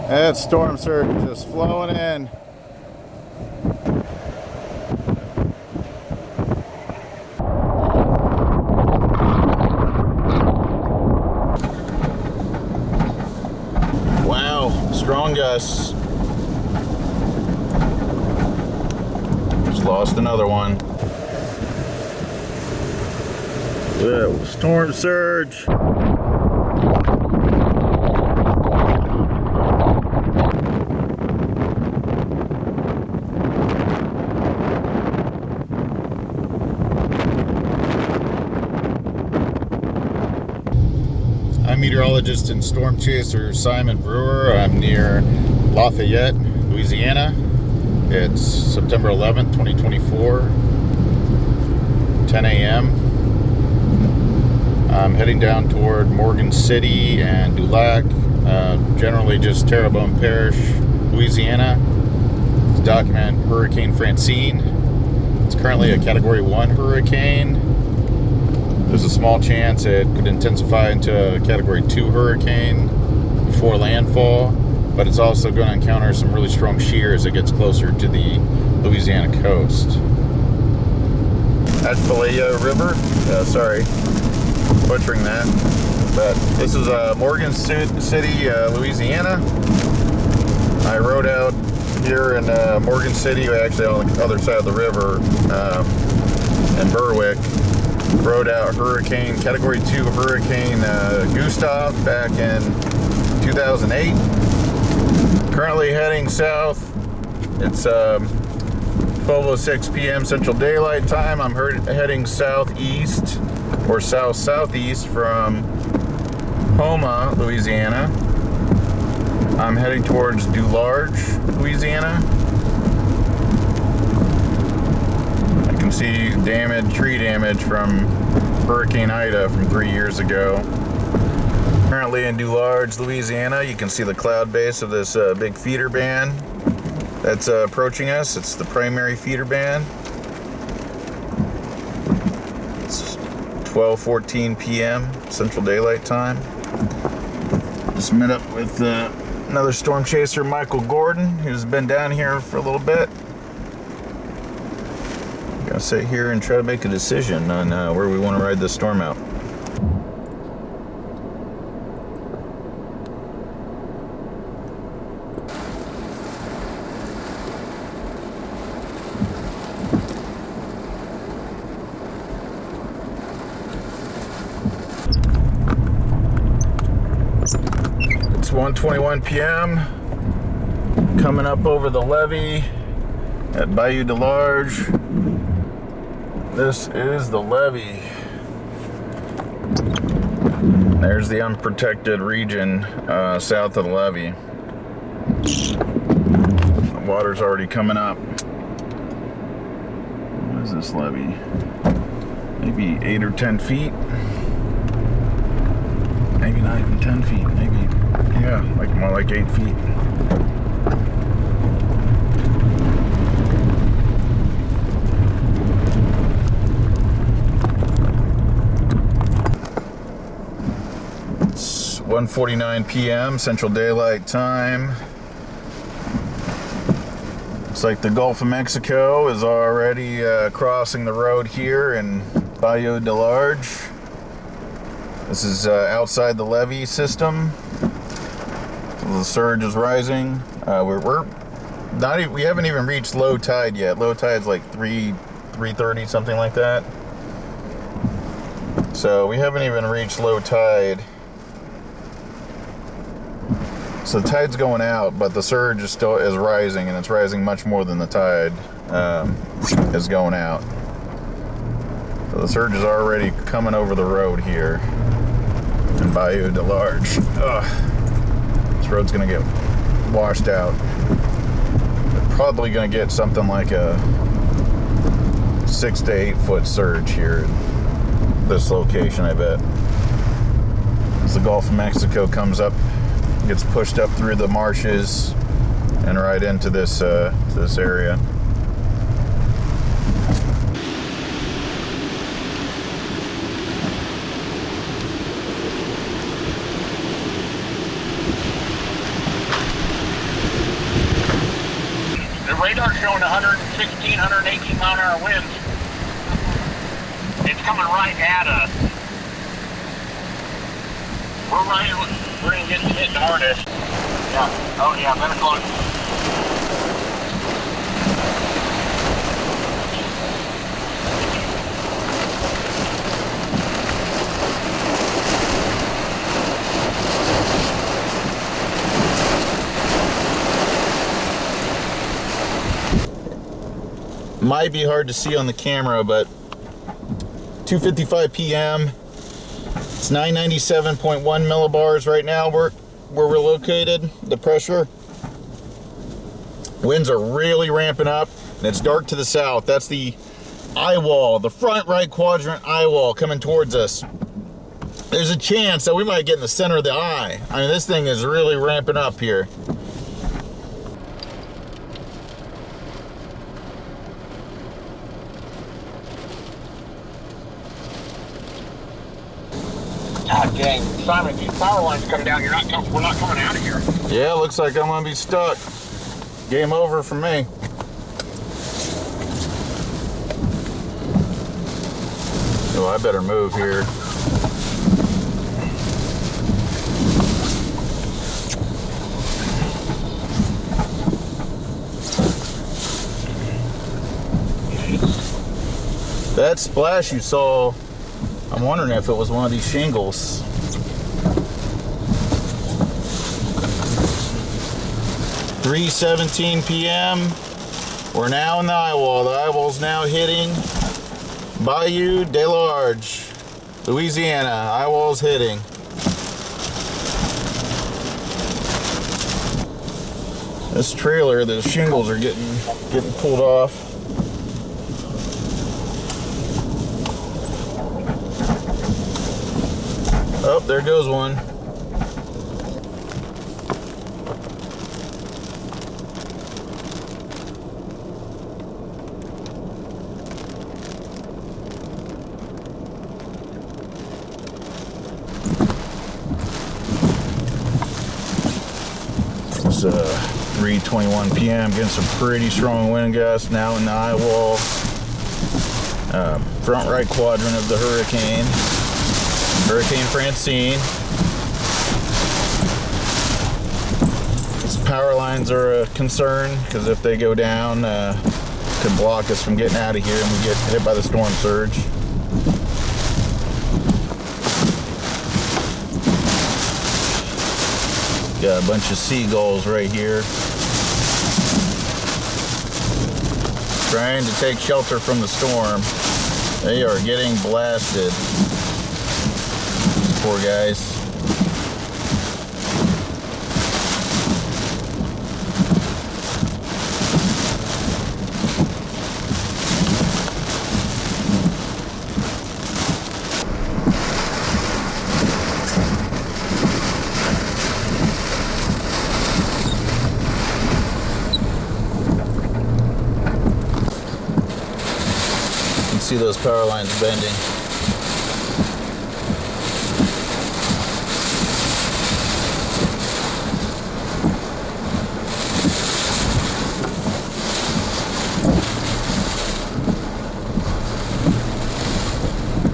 That storm surge just flowing in. Wow, strong gusts. Just lost another one. Yeah, storm surge. I'm meteorologist and storm chaser Simon Brewer. I'm near Lafayette, Louisiana. It's September 11th, 2024, 10 a.m. I'm heading down toward Morgan City and Dulac, generally just Terrebonne Parish, Louisiana, to document Hurricane Francine. It's currently a Category 1 hurricane. There's a small chance it could intensify into a Category 2 hurricane before landfall, but it's also going to encounter some really strong shear as it gets closer to the Louisiana coast. That's Bayou River. Sorry, butchering that. But this is Morgan City, Louisiana. I rode out here in Morgan City, actually on the other side of the river, in Berwick. Rode out Hurricane, Category 2 Hurricane Gustav back in 2008. Currently heading south. It's 12:06 p.m. Central Daylight Time. I'm heading southeast or south-southeast from Houma, Louisiana. I'm heading towards Dularge, Louisiana. See tree damage from Hurricane Ida from 3 years ago. Currently in Dularge, Louisiana, you can see the cloud base of this big feeder band that's approaching us. It's the primary feeder band. It's 12:14 p.m. Central Daylight Time. Just met up with another storm chaser, Michael Gordon, who's been down here for a little bit. Gonna sit here and try to make a decision on where we want to ride this storm out. It's 1:21 p.m. Coming up over the levee at Bayou Dularge. This is the levee. There's the unprotected region south of the levee. The water's already coming up. What is this levee? Maybe 8 or 10 feet. Maybe not even 10 feet. Maybe, yeah, like more like 8 feet. It's 1:49 p.m. Central Daylight Time. Looks like the Gulf of Mexico is already crossing the road here in Bayou Dularge. This is outside the levee system. The surge is rising. We haven't even reached low tide yet. Low tide's like 3:30, something like that. So we haven't even reached low tide. So the tide's going out, but the surge is rising, and it's rising much more than the tide is going out. So the surge is already coming over the road here in Bayou Dularge. This road's gonna get washed out. They're probably gonna get something like a 6 to 8 foot surge here at this location, I bet. As the Gulf of Mexico comes up, gets pushed up through the marshes and right into this area. radar showing 116, 118 mile an hour winds. It's coming right at us. We're gonna get hit the hardest. Yeah. Oh yeah, better close. Might be hard to see on the camera, but 2:55 p.m. It's 997.1 millibars right now where we're located. The pressure. Winds are really ramping up, and it's dark to the south. That's the eyewall, the front right quadrant eyewall coming towards us. There's a chance that we might get in the center of the eye. I mean, this thing is really ramping up here. God dang, Simon, these power lines come down. We're not coming out of here. Yeah, looks like I'm gonna be stuck. Game over for me. Oh, I better move here. That splash you saw, I'm wondering if it was one of these shingles. (3:17 p.m.) We're now in the eyewall. The eyewall's now hitting Bayou Dularge, Louisiana. Eyewall's hitting. This trailer, the shingles are getting pulled off. Oh, there goes one. It's 3:21 p.m. Getting some pretty strong wind gusts now in the eyewall. Front right quadrant of the hurricane. Hurricane Francine. These power lines are a concern because if they go down, could block us from getting out of here and we get hit by the storm surge. Got a bunch of seagulls right here. Trying to take shelter from the storm. They are getting blasted. Poor guys. You can see those power lines bending.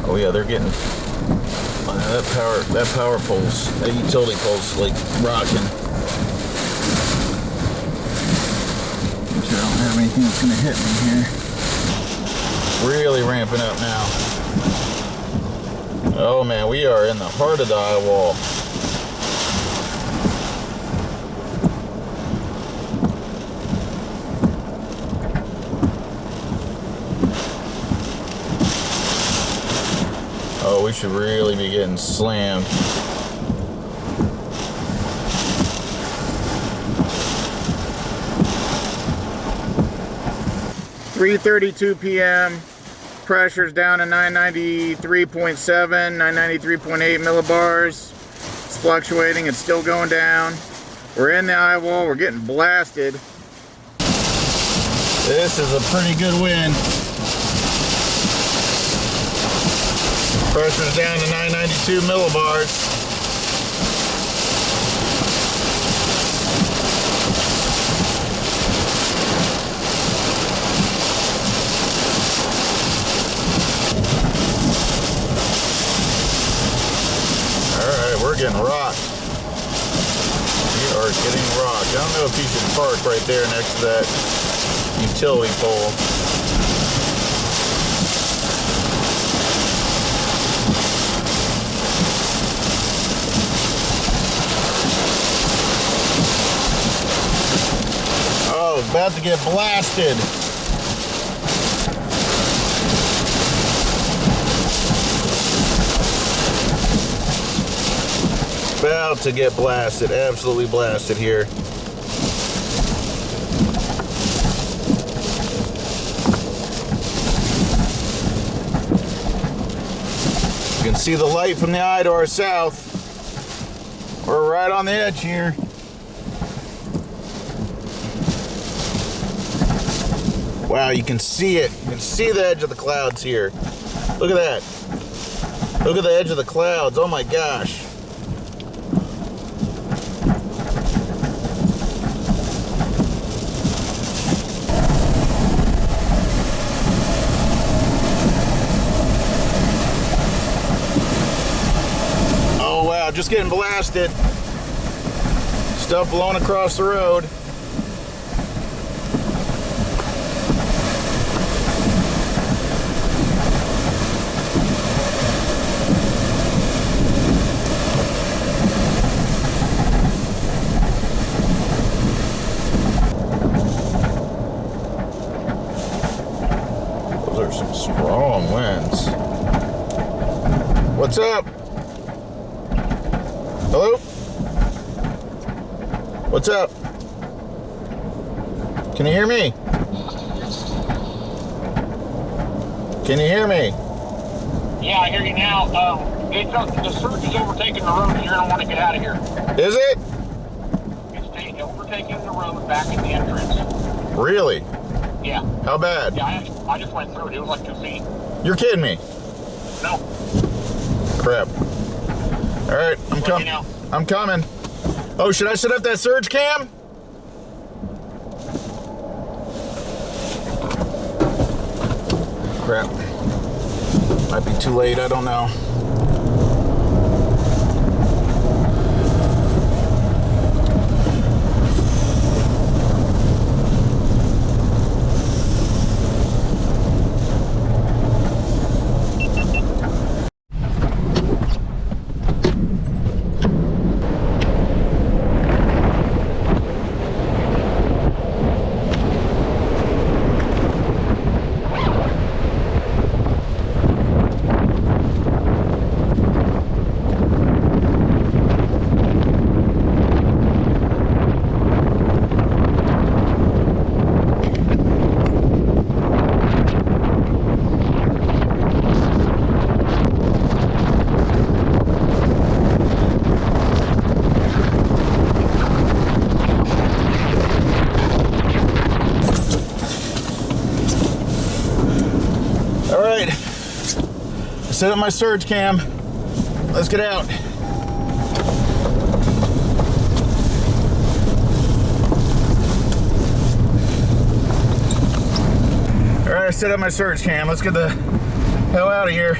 Oh yeah, they're getting that power pole's, that utility pole's like rocking. Make sure I don't have anything that's gonna hit me here. Really ramping up now. Oh man, we are in the heart of the eyewall. Oh, we should really be getting slammed. (3:32 p.m.) Pressure's down to 993.7, 993.8 millibars. It's fluctuating. It's still going down. We're in the eyewall. We're getting blasted. This is a pretty good wind. Pressure's down to 992 millibars. getting rocked. I don't know if you should park right there next to that utility pole. Oh, about to get blasted. About to get blasted, absolutely blasted here. You can see the light from the eye to our south. We're right on the edge here. Wow, you can see it. You can see the edge of the clouds here. Look at that. Look at the edge of the clouds. Oh my gosh. Oh wow, just getting blasted. Stuff blowing across the road. Some strong winds. What's up? Hello? What's up? Can you hear me? Can you hear me? Yeah, I hear you now. The surge is overtaking the road, and you're going to want to get out of here. Is it? It's overtaking the road back in the entrance. Really? Yeah. How bad? Yeah, I just went through it. It was like 2 feet. You're kidding me? No. Crap. All right, I'm coming. I'm coming. Oh, should I set up that surge cam? Crap. Might be too late. I don't know. Set up my surge cam. Let's get out. All right, I set up my surge cam. Let's get the hell out of here.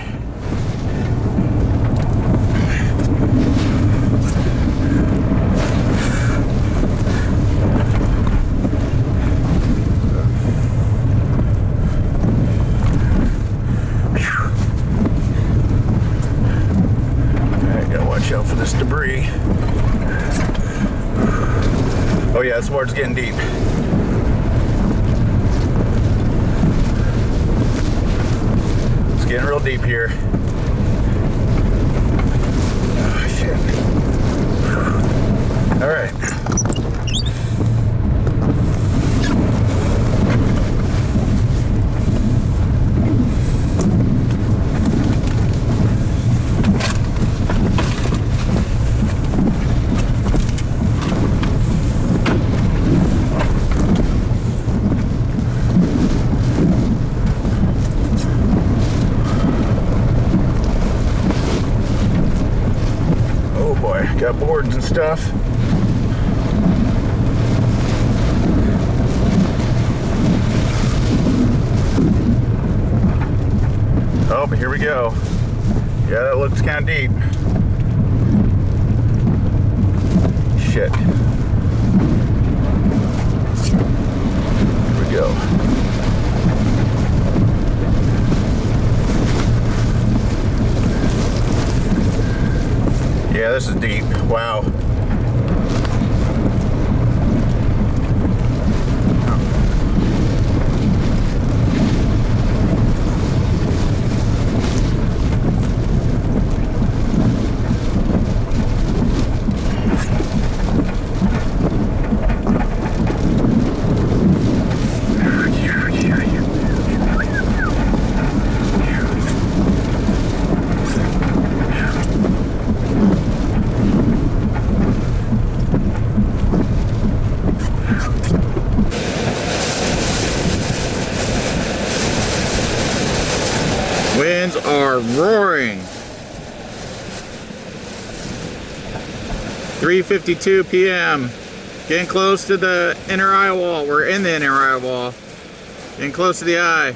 Out for this debris. Oh yeah, this water's getting deep. It's getting real deep here. Oh shit. All right. Got boards and stuff. Oh, but here we go. Yeah, that looks kind of deep. Shit. this is deep. Wow. Winds are roaring. 3:52 p.m. Getting close to the inner eye wall. We're in the inner eye wall. Getting close to the eye.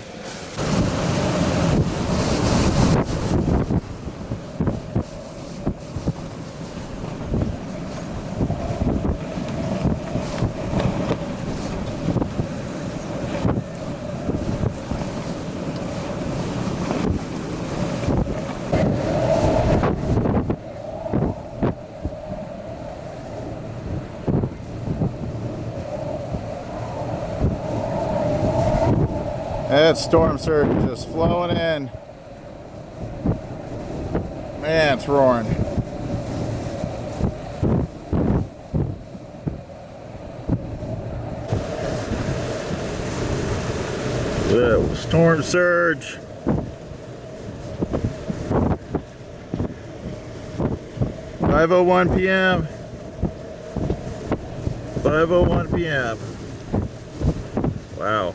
That storm surge is just flowing in. Man, it's roaring. Yeah, storm surge. (5:01 p.m.) 5:01 p.m. Wow.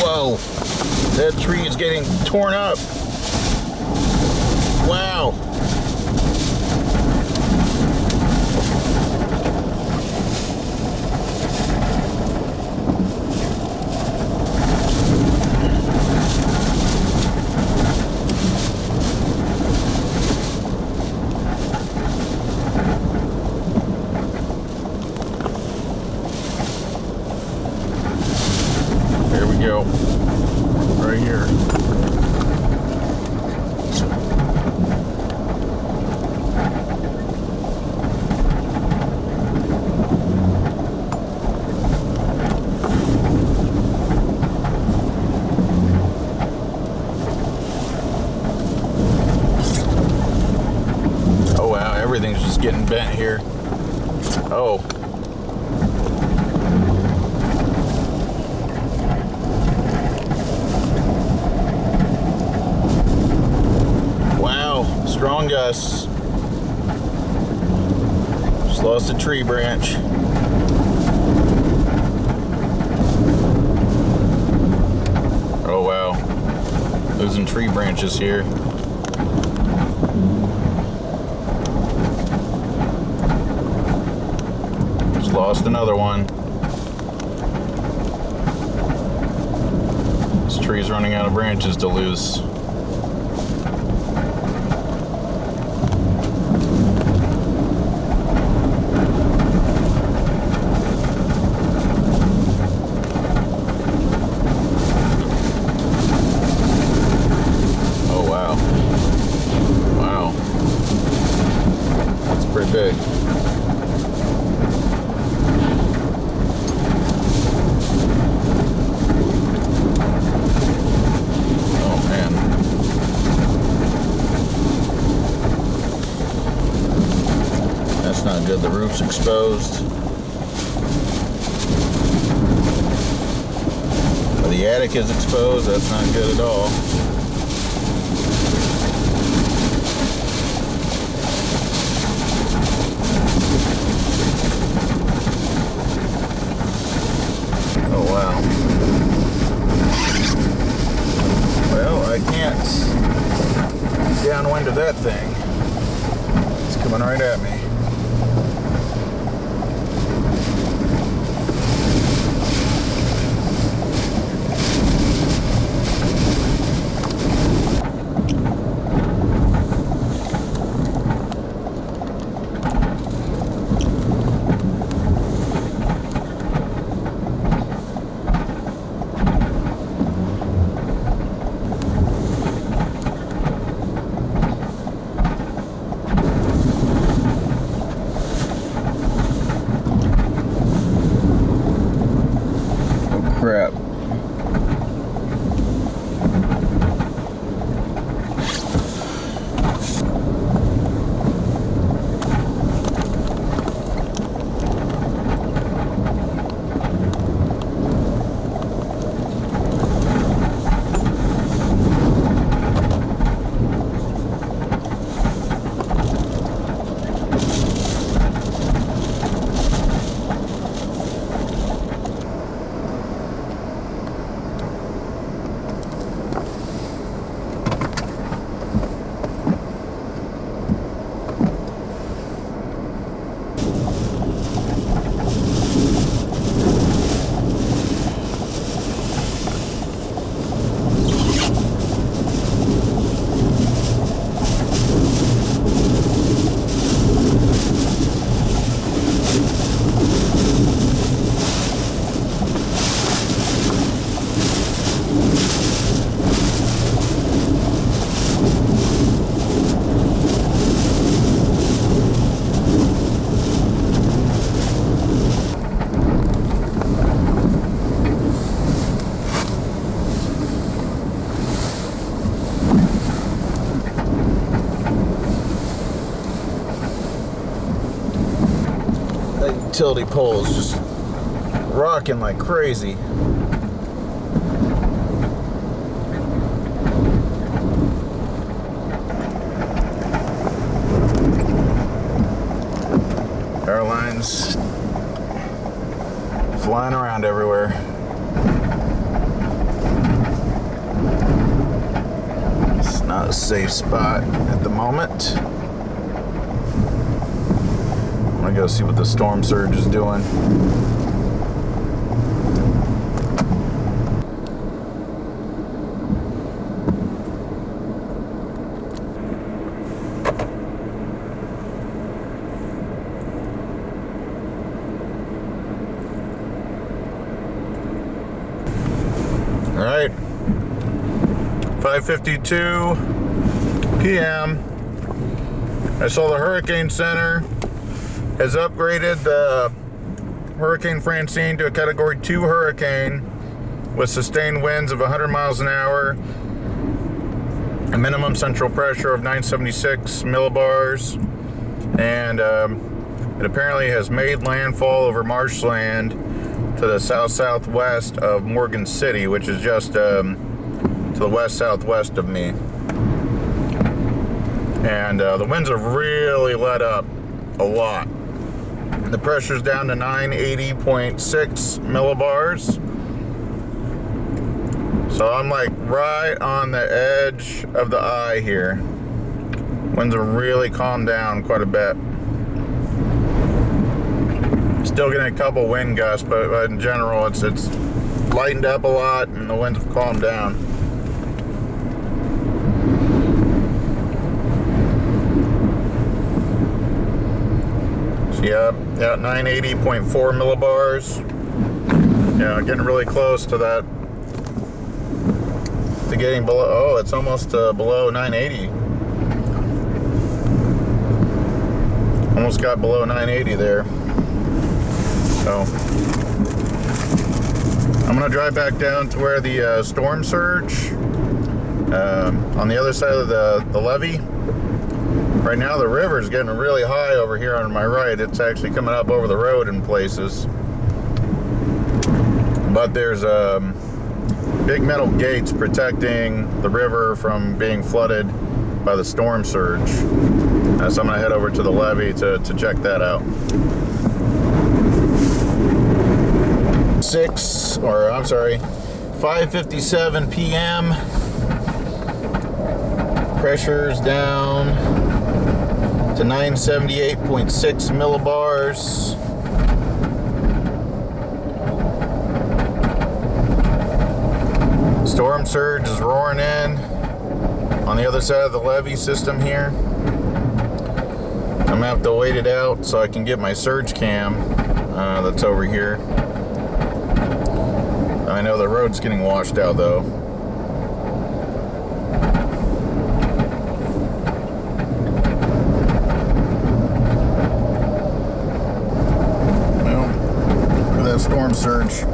Whoa, that tree is getting torn up. Wow. There we go. Right here. Oh wow, everything's just getting bent here. Oh. Strong gusts. Just lost a tree branch. Oh wow. Losing tree branches here. Just lost another one. This tree's running out of branches to lose. Pretty big. Oh man. That's not good. The roof's exposed. The attic is exposed. That's not good at all. Oh, wow. Well, I can't downwind of that thing. It's coming right at me. Crap. Utility poles just rocking like crazy. Power lines flying around everywhere. It's not a safe spot at the moment. I'm gonna go see what the storm surge is doing. All right, 5:52 p.m. I saw the Hurricane Center has upgraded the Hurricane Francine to a Category 2 hurricane with sustained winds of 100 miles an hour, a minimum central pressure of 976 millibars, and it apparently has made landfall over marshland to the south-southwest of Morgan City, which is just to the west-southwest of me. And the winds have really let up a lot. The pressure's down to 980.6 millibars. So I'm like right on the edge of the eye here. Winds have really calmed down quite a bit. Still getting a couple wind gusts, but in general it's lightened up a lot and the winds have calmed down. Yeah, 980.4 millibars. Yeah, getting really close to that. To getting below. Oh, it's almost below 980. Almost got below 980 there. So I'm gonna drive back down to where the storm surge on the other side of the levee. Right now the river's getting really high over here on my right. It's actually coming up over the road in places. But there's big metal gates protecting the river from being flooded by the storm surge. So I'm gonna head over to the levee to check that out. 6, or I'm sorry, 5:57 p.m. Pressure's down to 978.6 millibars. Storm surge is roaring in on the other side of the levee system here. I'm gonna have to wait it out so I can get my surge cam that's over here. I know the road's getting washed out though. Well, look at that storm surge.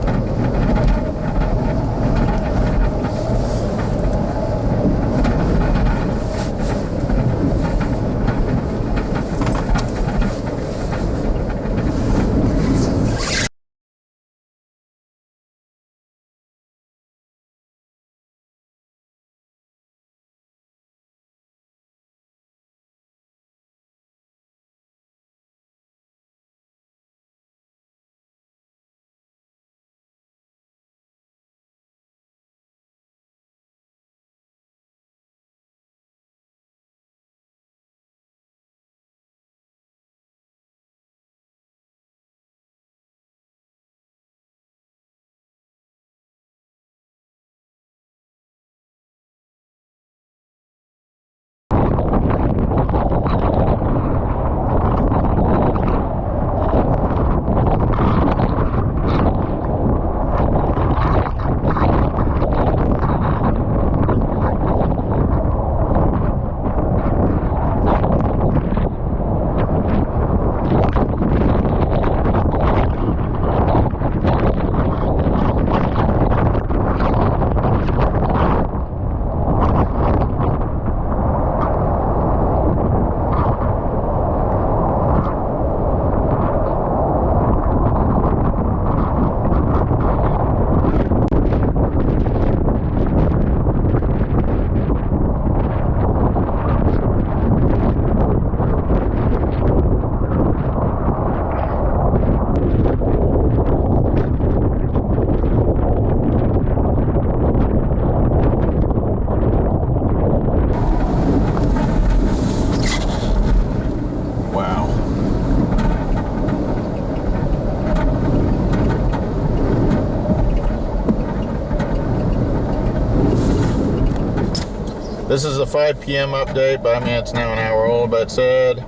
This is a 5 p.m. update, but I mean, it's now an hour old, but it said...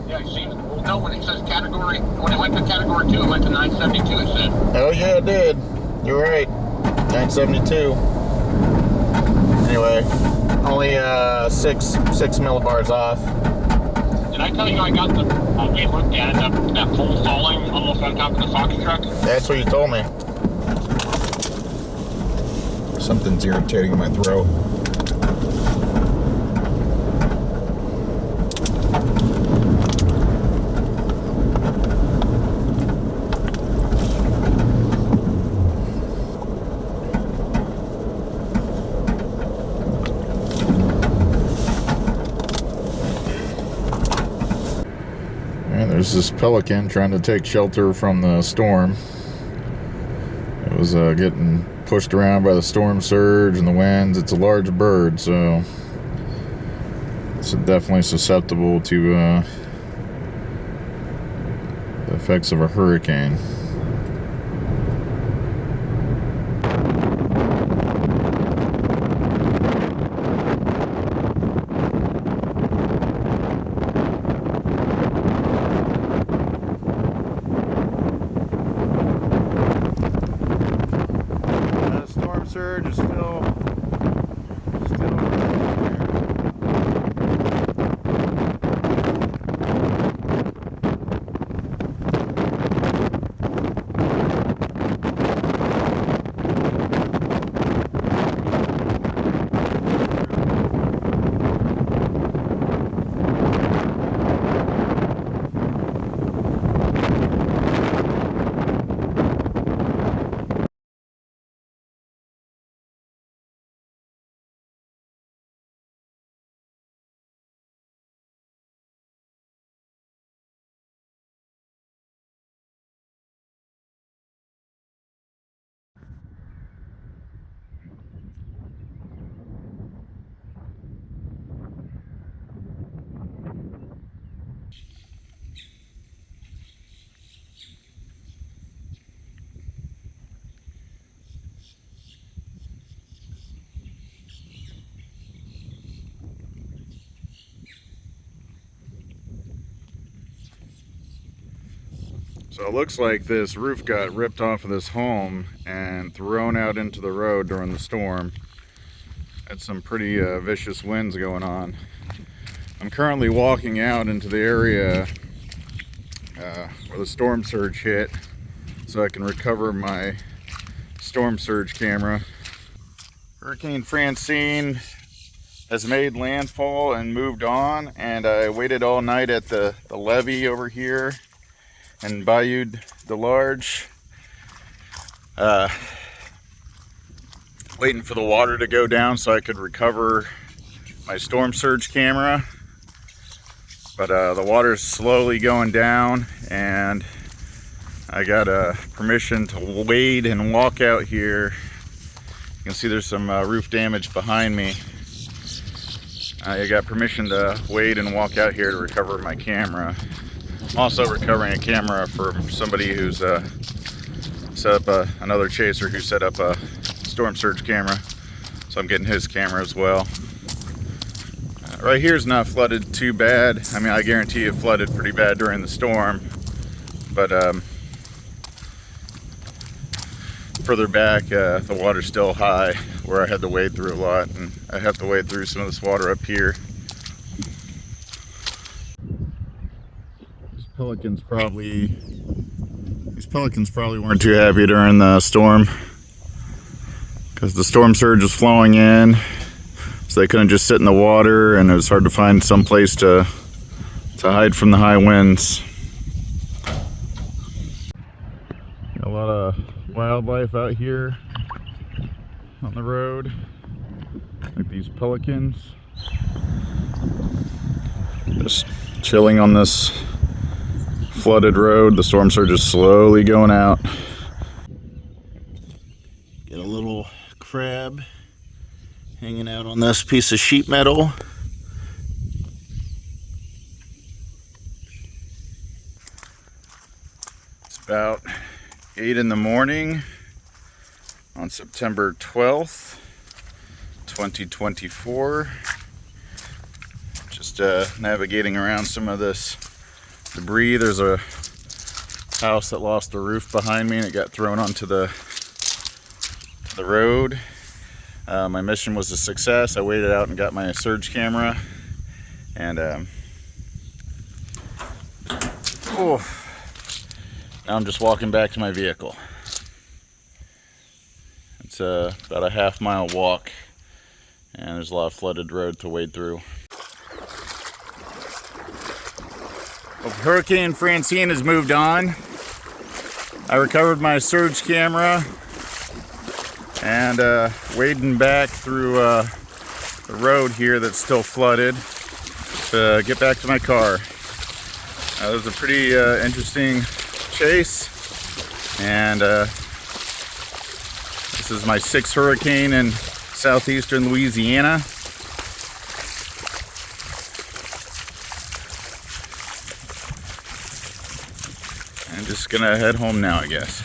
Yeah, it seems, well, no, when it says category, when it went to category 2, it went to 972, it said. Oh, yeah, it did. You're right. 972. Anyway, only 6 millibars off. Did I tell you I got the, we looked at it, that pole falling almost on top of the Fox truck? That's what you told me. Something's irritating my throat. There's this pelican trying to take shelter from the storm. It was getting pushed around by the storm surge and the winds. It's a large bird, so it's definitely susceptible to the effects of a hurricane. Surge is still So it looks like this roof got ripped off of this home and thrown out into the road during the storm. Had some pretty vicious winds going on. I'm currently walking out into the area where the storm surge hit so I can recover my storm surge camera. Hurricane Francine has made landfall and moved on, and I waited all night at the levee over here in Bayou Dularge, waiting for the water to go down so I could recover my storm surge camera. But the water's slowly going down, and I got permission to wade and walk out here. You can see there's some roof damage behind me. I got permission to wade and walk out here to recover my camera. I'm also recovering a camera from somebody who's set up another chaser who set up a storm surge camera. So I'm getting his camera as well. Right here's not flooded too bad. I mean, I guarantee it flooded pretty bad during the storm. But further back, the water's still high where I had to wade through a lot, and I have to wade through some of this water up here. These pelicans probably weren't too happy during the storm because the storm surge was flowing in, so they couldn't just sit in the water, and it was hard to find some place to hide from the high winds. Got a lot of wildlife out here on the road, like these pelicans, just chilling on this flooded road. The storm surge is slowly going out. Get a little crab hanging out on this piece of sheet metal. It's about 8 in the morning on September 12th, 2024. Just navigating around some of this debris. There's a house that lost the roof behind me and it got thrown onto the road. My mission was a success. I waited out and got my surge camera, and now I'm just walking back to my vehicle. It's about a half-mile walk, and there's a lot of flooded road to wade through. Well, Hurricane Francine has moved on. I recovered my surge camera and wading back through the road here that's still flooded to get back to my car. It was a pretty interesting chase, and this is my 6th hurricane in southeastern Louisiana. I'm just gonna head home now, I guess.